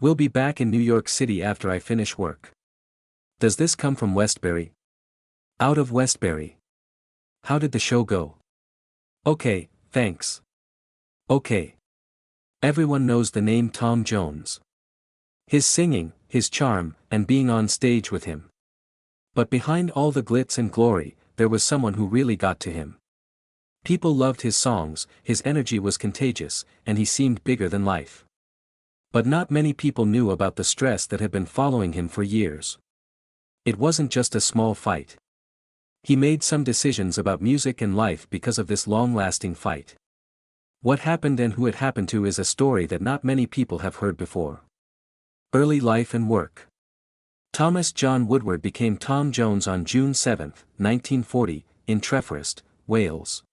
We'll be back in New York City after I finish work. Does this come from Westbury? Out of Westbury. How did the show go? Okay, thanks. Okay. Everyone knows the name Tom Jones. His singing, his charm, and being on stage with him. But behind all the glitz and glory, there was someone who really got to him. People loved his songs, his energy was contagious, and he seemed bigger than life. But not many people knew about the stress that had been following him for years. It wasn't just a small fight. He made some decisions about music and life because of this long-lasting fight. What happened and who it happened to is a story that not many people have heard before. Early life and work. Thomas John Woodward became Tom Jones on June 7, 1940, in Treforest, Wales.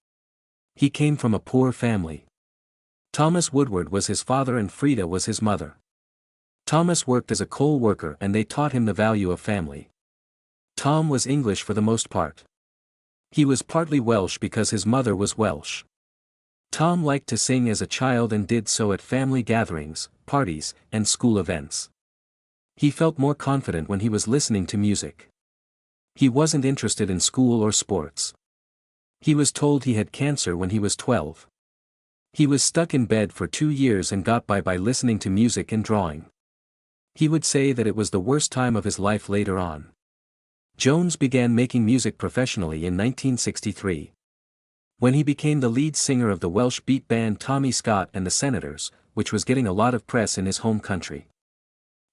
He came from a poor family. Thomas Woodward was his father and Frida was his mother. Thomas worked as a coal worker and they taught him the value of family. Tom was English for the most part. He was partly Welsh because his mother was Welsh. Tom liked to sing as a child and did so at family gatherings, parties, and school events. He felt more confident when he was listening to music. He wasn't interested in school or sports. He was told he had cancer when he was 12. He was stuck in bed for 2 years and got by listening to music and drawing. He would say that it was the worst time of his life later on. Jones began making music professionally in 1963. When he became the lead singer of the Welsh beat band Tommy Scott and the Senators, which was getting a lot of press in his home country.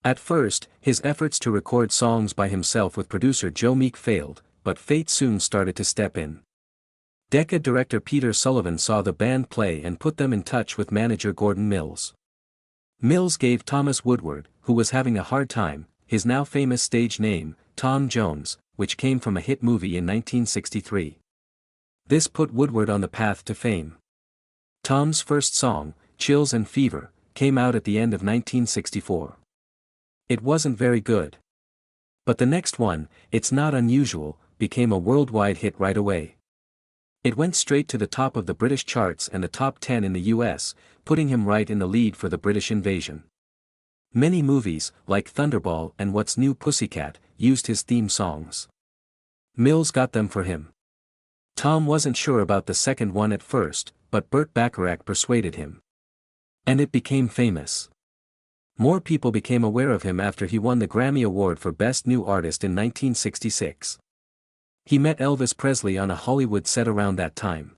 At first, his efforts to record songs by himself with producer Joe Meek failed, but fate soon started to step in. Decca director Peter Sullivan saw the band play and put them in touch with manager Gordon Mills. Mills gave Thomas Woodward, who was having a hard time, his now famous stage name, Tom Jones, which came from a hit movie in 1963. This put Woodward on the path to fame. Tom's first song, Chills and Fever, came out at the end of 1964. It wasn't very good. But the next one, It's Not Unusual, became a worldwide hit right away. It went straight to the top of the British charts and the top 10 in the US, putting him right in the lead for the British invasion. Many movies, like Thunderball and What's New Pussycat, used his theme songs. Mills got them for him. Tom wasn't sure about the second one at first, but Burt Bacharach persuaded him. And it became famous. More people became aware of him after he won the Grammy Award for Best New Artist in 1966. He met Elvis Presley on a Hollywood set around that time.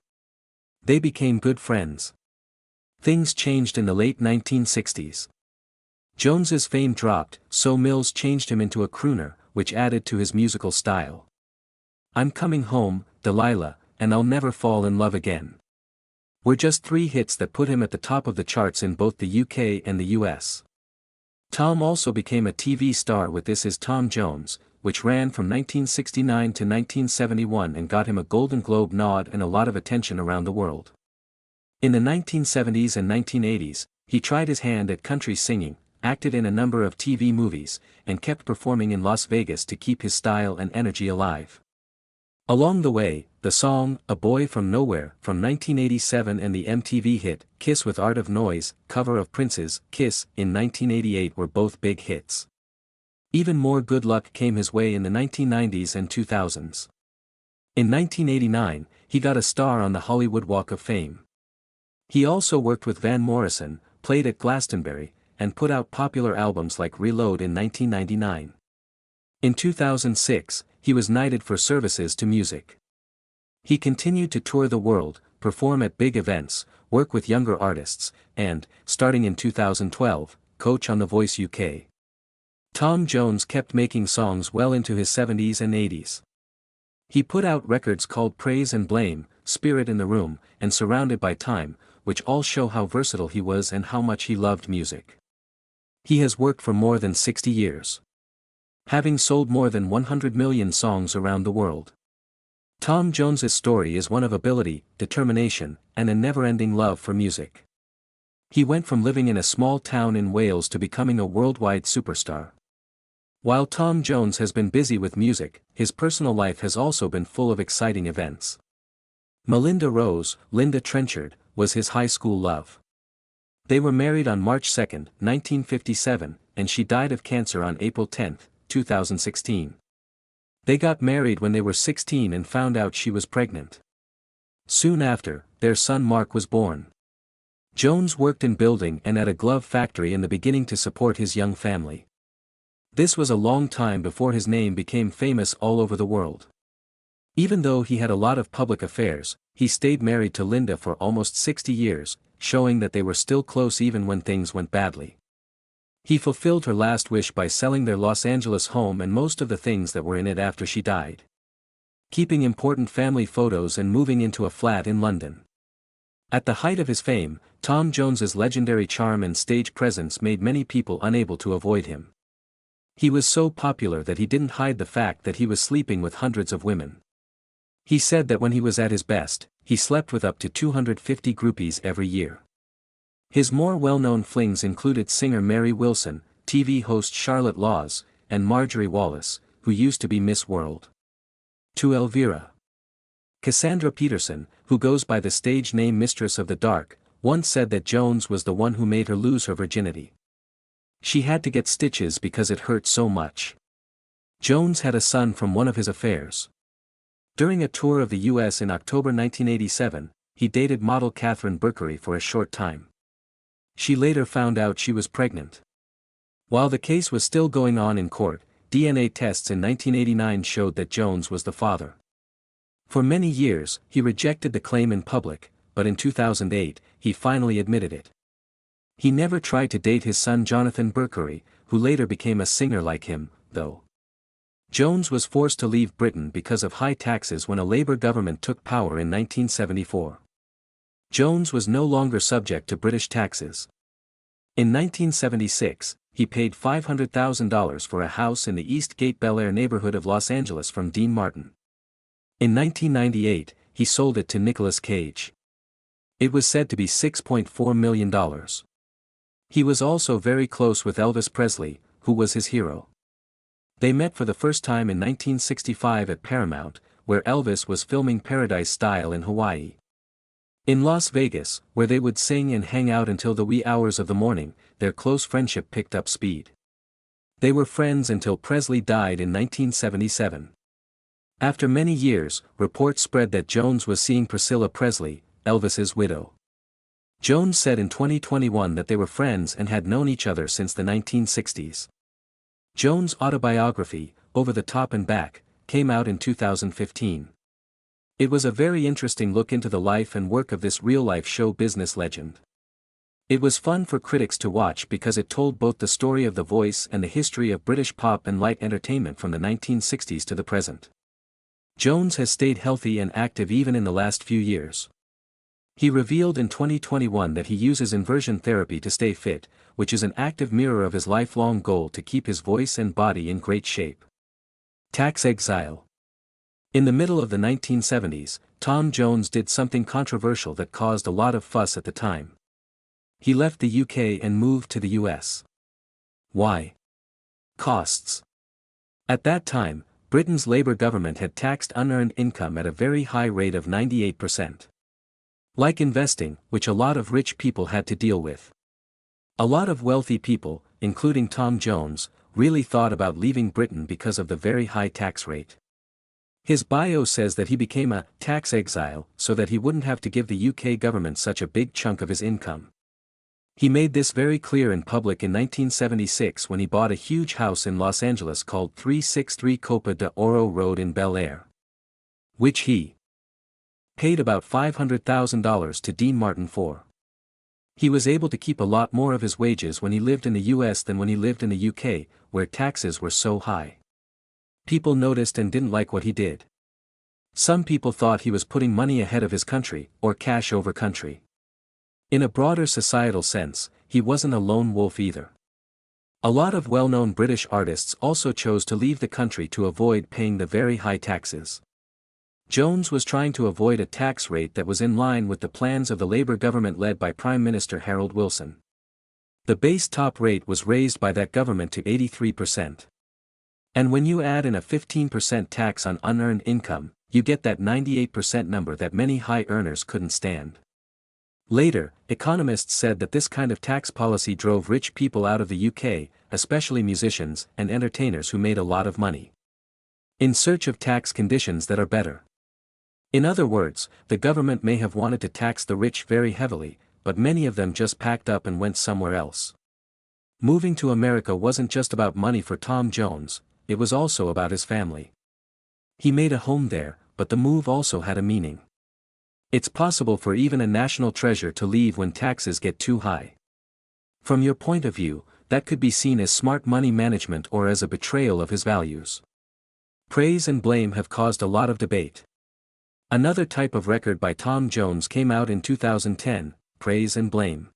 They became good friends. Things changed in the late 1960s. Jones's fame dropped, so Mills changed him into a crooner, which added to his musical style. I'm Coming Home, Delilah, and I'll Never Fall in Love Again were just 3 hits that put him at the top of the charts in both the UK and the US. Tom also became a TV star with This Is Tom Jones, which ran from 1969 to 1971 and got him a Golden Globe nod and a lot of attention around the world. In the 1970s and 1980s, he tried his hand at country singing, acted in a number of TV movies, and kept performing in Las Vegas to keep his style and energy alive. Along the way, the song, A Boy From Nowhere, from 1987 and the MTV hit, Kiss with Art of Noise, cover of Prince's, Kiss, in 1988 were both big hits. Even more good luck came his way in the 1990s and 2000s. In 1989, he got a star on the Hollywood Walk of Fame. He also worked with Van Morrison, played at Glastonbury, and put out popular albums like Reload in 1999. In 2006, he was knighted for services to music. He continued to tour the world, perform at big events, work with younger artists, and, starting in 2012, coach on The Voice UK. Tom Jones kept making songs well into his 70s and 80s. He put out records called Praise and Blame, Spirit in the Room, and Surrounded by Time, which all show how versatile he was and how much he loved music. He has worked for more than 60 years. Having sold more than 100 million songs around the world. Tom Jones's story is one of ability, determination, and a never-ending love for music. He went from living in a small town in Wales to becoming a worldwide superstar. While Tom Jones has been busy with music, his personal life has also been full of exciting events. Melinda Rose, Linda Trenchard, was his high school love. They were married on March 2, 1957, and she died of cancer on April 10, 2016. They got married when they were 16 and found out she was pregnant. Soon after, their son Mark was born. Jones worked in building and at a glove factory in the beginning to support his young family. This was a long time before his name became famous all over the world. Even though he had a lot of public affairs, he stayed married to Linda for almost 60 years, showing that they were still close even when things went badly. He fulfilled her last wish by selling their Los Angeles home and most of the things that were in it after she died, keeping important family photos and moving into a flat in London. At the height of his fame, Tom Jones's legendary charm and stage presence made many people unable to avoid him. He was so popular that he didn't hide the fact that he was sleeping with hundreds of women. He said that when he was at his best, he slept with up to 250 groupies every year. His more well-known flings included singer Mary Wilson, TV host Charlotte Laws, and Marjorie Wallace, who used to be Miss World. To Elvira. Cassandra Peterson, who goes by the stage name Mistress of the Dark, once said that Jones was the one who made her lose her virginity. She had to get stitches because it hurt so much. Jones had a son from one of his affairs. During a tour of the U.S. in October 1987, he dated model Catherine Berkery for a short time. She later found out she was pregnant. While the case was still going on in court, DNA tests in 1989 showed that Jones was the father. For many years, he rejected the claim in public, but in 2008, he finally admitted it. He never tried to date his son Jonathan Berkery, who later became a singer like him, though. Jones was forced to leave Britain because of high taxes when a Labour government took power in 1974. Jones was no longer subject to British taxes. In 1976, he paid $500,000 for a house in the East Gate Bel Air neighborhood of Los Angeles from Dean Martin. In 1998, he sold it to Nicolas Cage. It was said to be $6.4 million. He was also very close with Elvis Presley, who was his hero. They met for the first time in 1965 at Paramount, where Elvis was filming Paradise Style in Hawaii. In Las Vegas, where they would sing and hang out until the wee hours of the morning, their close friendship picked up speed. They were friends until Presley died in 1977. After many years, reports spread that Jones was seeing Priscilla Presley, Elvis's widow. Jones said in 2021 that they were friends and had known each other since the 1960s. Jones' autobiography, Over the Top and Back, came out in 2015. It was a very interesting look into the life and work of this real-life show business legend. It was fun for critics to watch because it told both the story of The Voice and the history of British pop and light entertainment from the 1960s to the present. Jones has stayed healthy and active even in the last few years. He revealed in 2021 that he uses inversion therapy to stay fit, which is an active mirror of his lifelong goal to keep his voice and body in great shape. Tax exile. In the middle of the 1970s, Tom Jones did something controversial that caused a lot of fuss at the time. He left the UK and moved to the US. Why? Costs. At that time, Britain's Labour government had taxed unearned income at a very high rate of 98%. Like investing, which a lot of rich people had to deal with. A lot of wealthy people, including Tom Jones, really thought about leaving Britain because of the very high tax rate. His bio says that he became a tax exile so that he wouldn't have to give the UK government such a big chunk of his income. He made this very clear in public in 1976 when he bought a huge house in Los Angeles called 363 Copa de Oro Road in Bel Air, which he paid about $500,000 to Dean Martin for. He was able to keep a lot more of his wages when he lived in the US than when he lived in the UK, where taxes were so high. People noticed and didn't like what he did. Some people thought he was putting money ahead of his country, or cash over country. In a broader societal sense, he wasn't a lone wolf either. A lot of well-known British artists also chose to leave the country to avoid paying the very high taxes. Jones was trying to avoid a tax rate that was in line with the plans of the Labour government led by Prime Minister Harold Wilson. The base top rate was raised by that government to 83%. And when you add in a 15% tax on unearned income, you get that 98% number that many high earners couldn't stand. Later, economists said that this kind of tax policy drove rich people out of the UK, especially musicians and entertainers who made a lot of money, in search of tax conditions that are better. In other words, the government may have wanted to tax the rich very heavily, but many of them just packed up and went somewhere else. Moving to America wasn't just about money for Tom Jones, it was also about his family. He made a home there, but the move also had a meaning. It's possible for even a national treasure to leave when taxes get too high. From your point of view, that could be seen as smart money management or as a betrayal of his values. Praise and blame have caused a lot of debate. Another type of record by Tom Jones came out in 2010, Praise and Blame.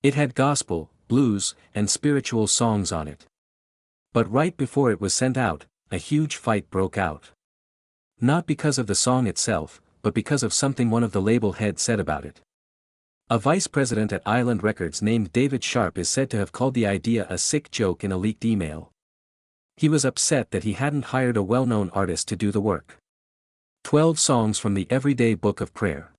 It had gospel, blues, and spiritual songs on it. But right before it was sent out, a huge fight broke out. Not because of the song itself, but because of something one of the label heads said about it. A vice president at Island Records named David Sharp is said to have called the idea a sick joke in a leaked email. He was upset that he hadn't hired a well-known artist to do the work. 12 songs from the Everyday Book of Prayer.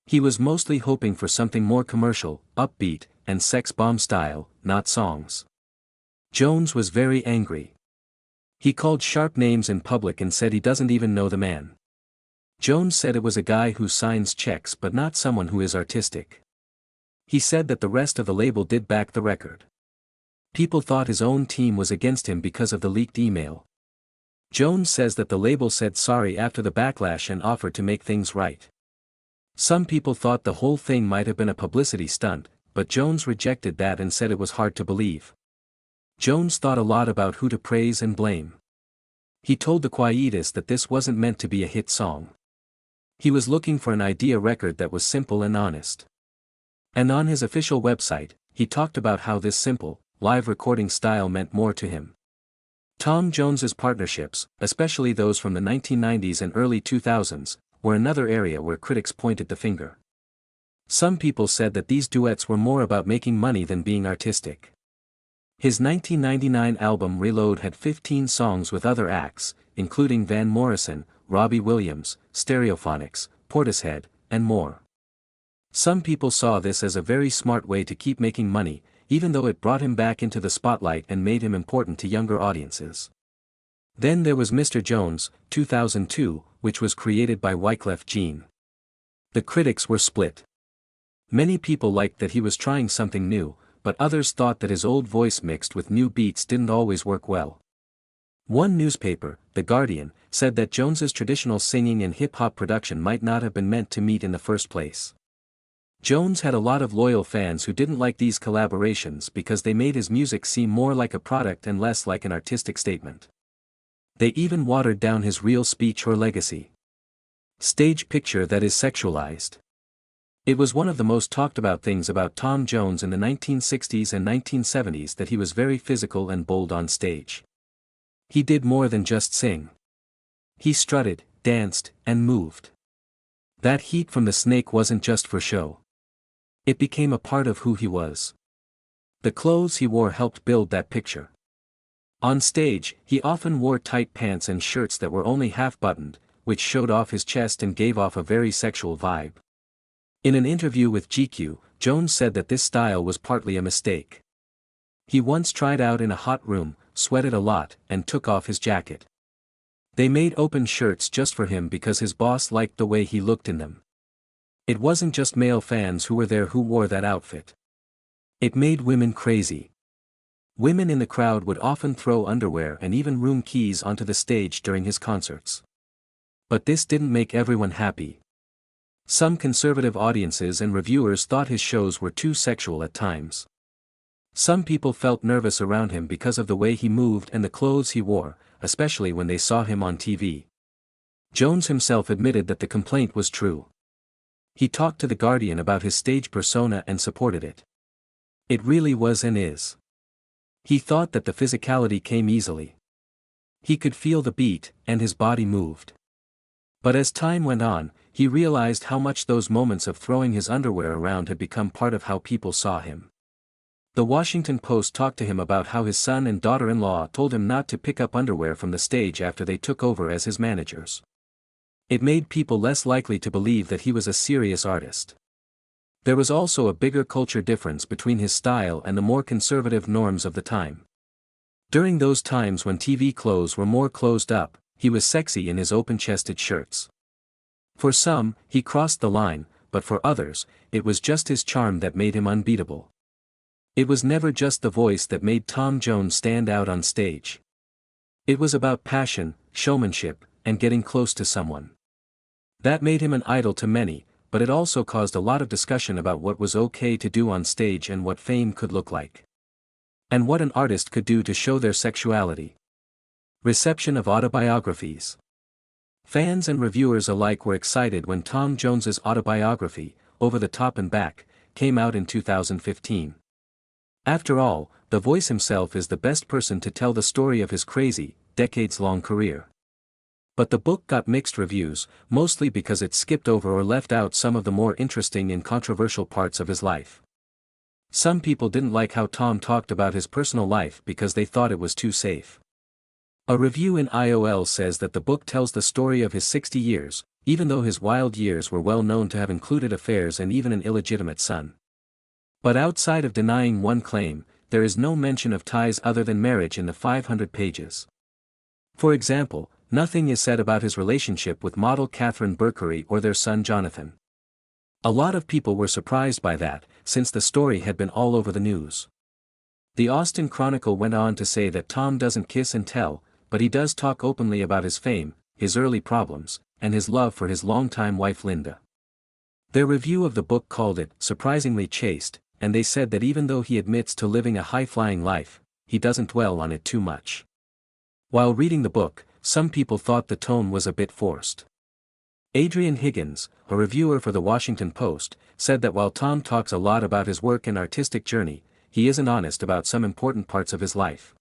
He was mostly hoping for something more commercial, upbeat, and sex bomb style, not songs. Jones was very angry. He called Sharp names in public and said he doesn't even know the man. Jones said it was a guy who signs checks but not someone who is artistic. He said that the rest of the label did back the record. People thought his own team was against him because of the leaked email. Jones says that the label said sorry after the backlash and offered to make things right. Some people thought the whole thing might have been a publicity stunt, but Jones rejected that and said it was hard to believe. Jones thought a lot about who to praise and blame. He told the Quietus that this wasn't meant to be a hit song. He was looking for an idea record that was simple and honest. And on his official website, he talked about how this simple, live recording style meant more to him. Tom Jones's partnerships, especially those from the 1990s and early 2000s, were another area where critics pointed the finger. Some people said that these duets were more about making money than being artistic. His 1999 album Reload had 15 songs with other acts, including Van Morrison, Robbie Williams, Stereophonics, Portishead, and more. Some people saw this as a very smart way to keep making money, even though it brought him back into the spotlight and made him important to younger audiences. Then there was Mr. Jones, 2002, which was created by Wyclef Jean. The critics were split. Many people liked that he was trying something new, but others thought that his old voice mixed with new beats didn't always work well. One newspaper, The Guardian, said that Jones's traditional singing and hip-hop production might not have been meant to meet in the first place. Jones had a lot of loyal fans who didn't like these collaborations because they made his music seem more like a product and less like an artistic statement. They even watered down his real speech or legacy. Stage picture that is sexualized. It was one of the most talked about things about Tom Jones in the 1960s and 1970s that he was very physical and bold on stage. He did more than just sing. He strutted, danced, and moved. That heat from the snake wasn't just for show. It became a part of who he was. The clothes he wore helped build that picture. On stage, he often wore tight pants and shirts that were only half-buttoned, which showed off his chest and gave off a very sexual vibe. In an interview with GQ, Jones said that this style was partly a mistake. He once tried out in a hot room, sweated a lot, and took off his jacket. They made open shirts just for him because his boss liked the way he looked in them. It wasn't just male fans who were there who wore that outfit. It made women crazy. Women in the crowd would often throw underwear and even room keys onto the stage during his concerts. But this didn't make everyone happy. Some conservative audiences and reviewers thought his shows were too sexual at times. Some people felt nervous around him because of the way he moved and the clothes he wore, especially when they saw him on TV. Jones himself admitted that the complaint was true. He talked to The Guardian about his stage persona and supported it. It really was and is. He thought that the physicality came easily. He could feel the beat, and his body moved. But as time went on, he realized how much those moments of throwing his underwear around had become part of how people saw him. The Washington Post talked to him about how his son and daughter-in-law told him not to pick up underwear from the stage after they took over as his managers. It made people less likely to believe that he was a serious artist. There was also a bigger culture difference between his style and the more conservative norms of the time. During those times when TV clothes were more closed up, he was sexy in his open-chested shirts. For some, he crossed the line, but for others, it was just his charm that made him unbeatable. It was never just the voice that made Tom Jones stand out on stage. It was about passion, showmanship, and getting close to someone. That made him an idol to many, but it also caused a lot of discussion about what was okay to do on stage and what fame could look like. And what an artist could do to show their sexuality. Reception of autobiographies. Fans and reviewers alike were excited when Tom Jones's autobiography, Over the Top and Back, came out in 2015. After all, the voice himself is the best person to tell the story of his crazy, decades-long career. But the book got mixed reviews, mostly because it skipped over or left out some of the more interesting and controversial parts of his life. Some people didn't like how Tom talked about his personal life because they thought it was too safe. A review in IOL says that the book tells the story of his 60 years, even though his wild years were well known to have included affairs and even an illegitimate son. But outside of denying one claim, there is no mention of ties other than marriage in the 500 pages. For example, nothing is said about his relationship with model Catherine Berkery or their son Jonathan. A lot of people were surprised by that, since the story had been all over the news. The Austin Chronicle went on to say that Tom doesn't kiss and tell, but he does talk openly about his fame, his early problems, and his love for his longtime wife Linda. Their review of the book called it surprisingly chaste, and they said that even though he admits to living a high-flying life, he doesn't dwell on it too much. While reading the book, some people thought the tone was a bit forced. Adrian Higgins, a reviewer for The Washington Post, said that while Tom talks a lot about his work and artistic journey, he isn't honest about some important parts of his life.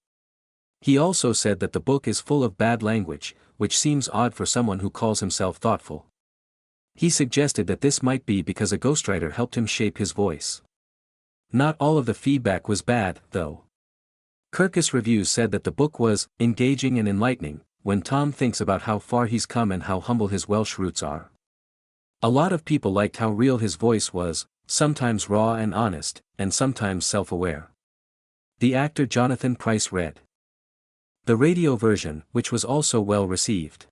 He also said that the book is full of bad language, which seems odd for someone who calls himself thoughtful. He suggested that this might be because a ghostwriter helped him shape his voice. Not all of the feedback was bad, though. Kirkus Reviews said that the book was engaging and enlightening, when Tom thinks about how far he's come and how humble his Welsh roots are. A lot of people liked how real his voice was, sometimes raw and honest, and sometimes self-aware. The actor Jonathan Pryce read the radio version, which was also well received.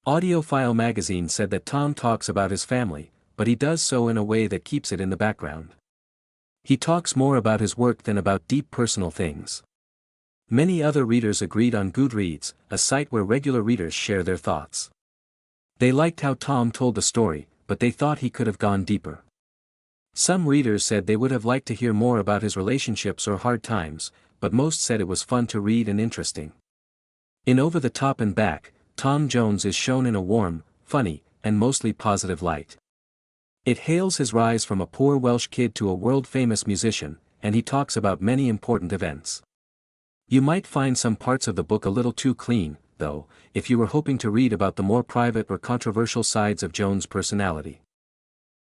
Audiophile magazine said that Tom talks about his family, but he does so in a way that keeps it in the background. He talks more about his work than about deep personal things. Many other readers agreed on Goodreads, a site where regular readers share their thoughts. They liked how Tom told the story, but they thought he could have gone deeper. Some readers said they would have liked to hear more about his relationships or hard times, but most said it was fun to read and interesting. In Over the Top and Back, Tom Jones is shown in a warm, funny, and mostly positive light. It hails his rise from a poor Welsh kid to a world-famous musician, and he talks about many important events. You might find some parts of the book a little too clean, though, if you were hoping to read about the more private or controversial sides of Jones' personality.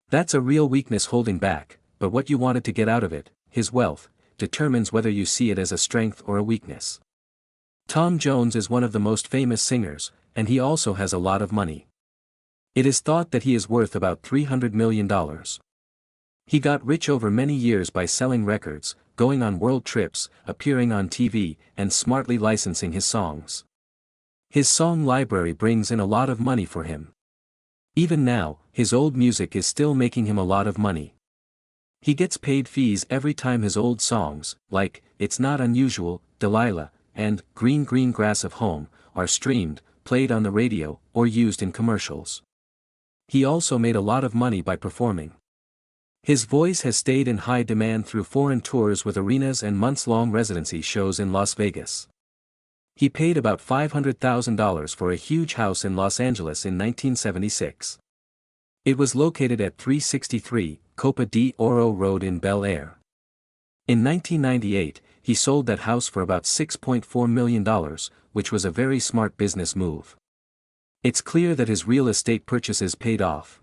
That's a real weakness holding back, but what you wanted to get out of it, his wealth, determines whether you see it as a strength or a weakness. Tom Jones is one of the most famous singers, and he also has a lot of money. It is thought that he is worth about $300 million. He got rich over many years by selling records, going on world trips, appearing on TV, and smartly licensing his songs. His song library brings in a lot of money for him. Even now, his old music is still making him a lot of money. He gets paid fees every time his old songs, like It's Not Unusual, Delilah, and Green Green Grass of Home, are streamed, played on the radio, or used in commercials. He also made a lot of money by performing. His voice has stayed in high demand through foreign tours with arenas and months-long residency shows in Las Vegas. He paid about $500,000 for a huge house in Los Angeles in 1976. It was located at 363 Copa de Oro Road in Bel Air. In 1998, he sold that house for about $6.4 million, which was a very smart business move. It's clear that his real estate purchases paid off.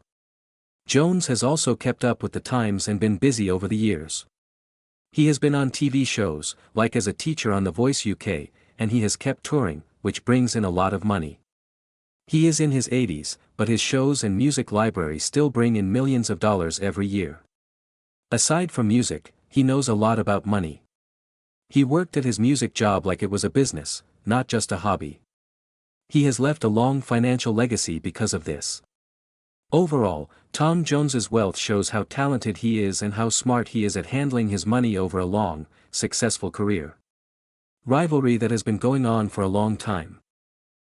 Jones has also kept up with the times and been busy over the years. He has been on TV shows, like as a teacher on The Voice UK, and he has kept touring, which brings in a lot of money. He is in his 80s, but his shows and music library still bring in millions of dollars every year. Aside from music, he knows a lot about money. He worked at his music job like it was a business, not just a hobby. He has left a long financial legacy because of this. Overall, Tom Jones's wealth shows how talented he is and how smart he is at handling his money over a long, successful career. Rivalry that has been going on for a long time.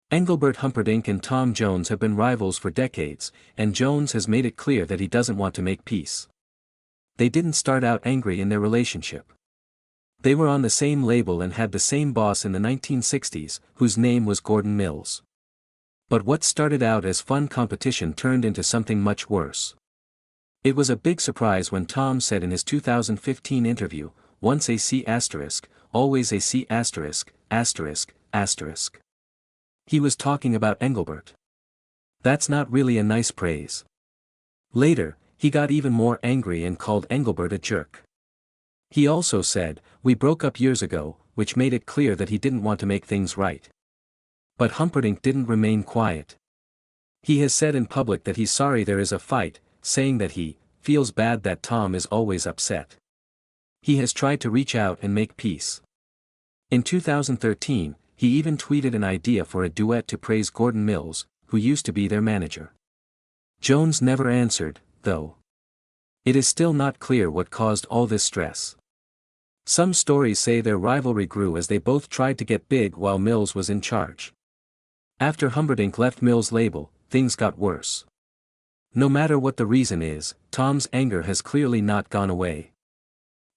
Engelbert Humperdinck and Tom Jones have been rivals for decades, and Jones has made it clear that he doesn't want to make peace. They didn't start out angry in their relationship. They were on the same label and had the same boss in the 1960s, whose name was Gordon Mills. But what started out as fun competition turned into something much worse. It was a big surprise when Tom said in his 2015 interview, "Once a C***, always a C***." He was talking about Engelbert. That's not really a nice praise. Later, he got even more angry and called Engelbert a jerk. He also said, "We broke up years ago," which made it clear that he didn't want to make things right. But Humperdinck didn't remain quiet. He has said in public that he's sorry there is a fight, saying that he feels bad that Tom is always upset. He has tried to reach out and make peace. In 2013, he even tweeted an idea for a duet to praise Gordon Mills, who used to be their manager. Jones never answered, though. It is still not clear what caused all this stress. Some stories say their rivalry grew as they both tried to get big while Mills was in charge. After Humperdinck left Mills' label, things got worse. No matter what the reason is, Tom's anger has clearly not gone away.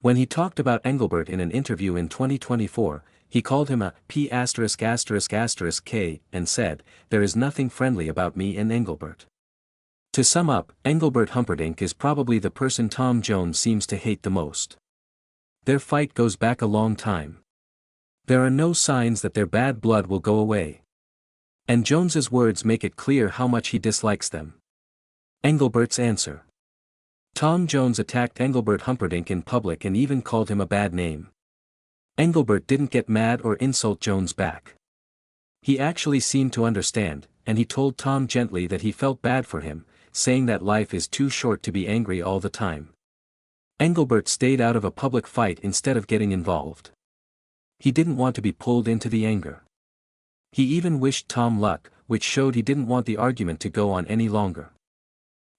When he talked about Engelbert in an interview in 2024, he called him a P*******K and said, "There is nothing friendly about me and Engelbert." To sum up, Engelbert Humperdinck is probably the person Tom Jones seems to hate the most. Their fight goes back a long time. There are no signs that their bad blood will go away. And Jones's words make it clear how much he dislikes them. Engelbert's answer. Tom Jones attacked Engelbert Humperdinck in public and even called him a bad name. Engelbert didn't get mad or insult Jones back. He actually seemed to understand, and he told Tom gently that he felt bad for him, saying that life is too short to be angry all the time. Engelbert stayed out of a public fight instead of getting involved. He didn't want to be pulled into the anger. He even wished Tom luck, which showed he didn't want the argument to go on any longer.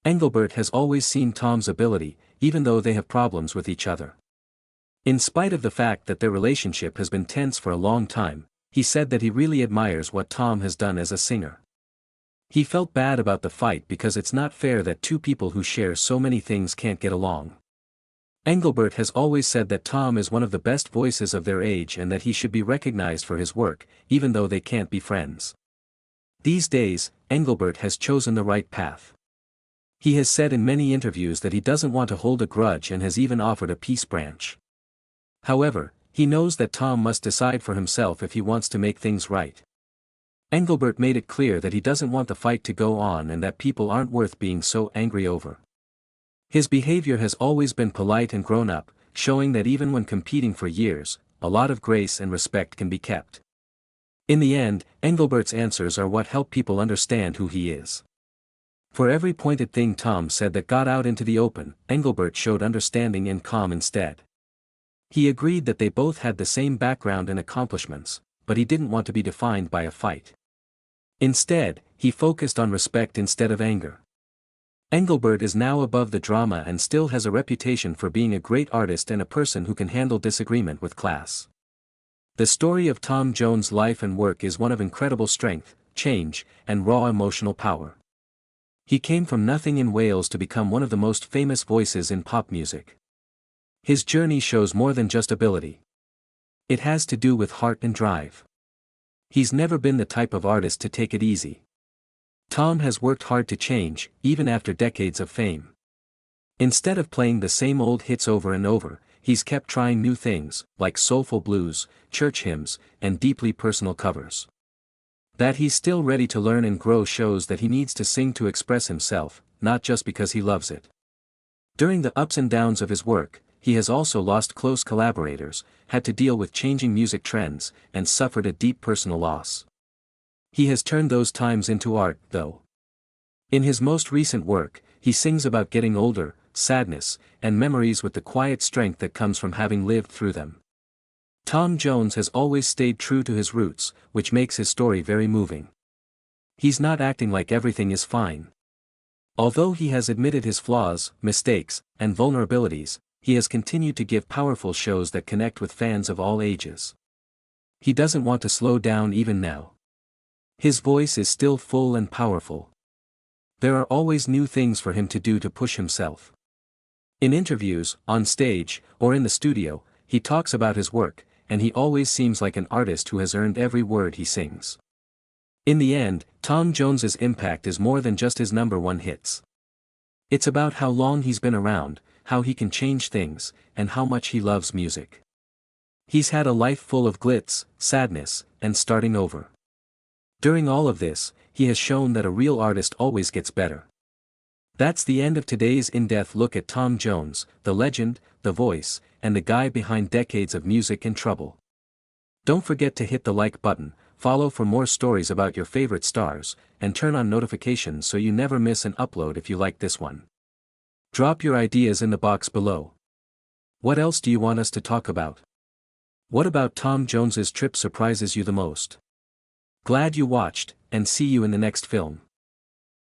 Engelbert has always seen Tom's ability, even though they have problems with each other. In spite of the fact that their relationship has been tense for a long time, he said that he really admires what Tom has done as a singer. He felt bad about the fight because it's not fair that two people who share so many things can't get along. Engelbert has always said that Tom is one of the best voices of their age and that he should be recognized for his work, even though they can't be friends. These days, Engelbert has chosen the right path. He has said in many interviews that he doesn't want to hold a grudge and has even offered a peace branch. However, he knows that Tom must decide for himself if he wants to make things right. Engelbert made it clear that he doesn't want the fight to go on and that people aren't worth being so angry over. His behavior has always been polite and grown up, showing that even when competing for years, a lot of grace and respect can be kept. In the end, Engelbert's answers are what help people understand who he is. For every pointed thing Tom said that got out into the open, Engelbert showed understanding and calm instead. He agreed that they both had the same background and accomplishments, but he didn't want to be defined by a fight. Instead, he focused on respect instead of anger. Engelbert is now above the drama and still has a reputation for being a great artist and a person who can handle disagreement with class. The story of Tom Jones' life and work is one of incredible strength, change, and raw emotional power. He came from nothing in Wales to become one of the most famous voices in pop music. His journey shows more than just ability. It has to do with heart and drive. He's never been the type of artist to take it easy. Tom has worked hard to change, even after decades of fame. Instead of playing the same old hits over and over, he's kept trying new things, like soulful blues, church hymns, and deeply personal covers. That he's still ready to learn and grow shows that he needs to sing to express himself, not just because he loves it. During the ups and downs of his work, he has also lost close collaborators, had to deal with changing music trends, and suffered a deep personal loss. He has turned those times into art, though. In his most recent work, he sings about getting older, sadness, and memories with the quiet strength that comes from having lived through them. Tom Jones has always stayed true to his roots, which makes his story very moving. He's not acting like everything is fine. Although he has admitted his flaws, mistakes, and vulnerabilities, he has continued to give powerful shows that connect with fans of all ages. He doesn't want to slow down even now. His voice is still full and powerful. There are always new things for him to do to push himself. In interviews, on stage, or in the studio, he talks about his work, and he always seems like an artist who has earned every word he sings. In the end, Tom Jones's impact is more than just his #1 hits. It's about how long he's been around, how he can change things, and how much he loves music. He's had a life full of glitz, sadness, and starting over. During all of this, he has shown that a real artist always gets better. That's the end of today's in-depth look at Tom Jones, the legend, the voice, and the guy behind decades of music and trouble. Don't forget to hit the like button, follow for more stories about your favorite stars, and turn on notifications so you never miss an upload if you like this one. Drop your ideas in the box below. What else do you want us to talk about? What about Tom Jones's trip surprises you the most? Glad you watched, and see you in the next film.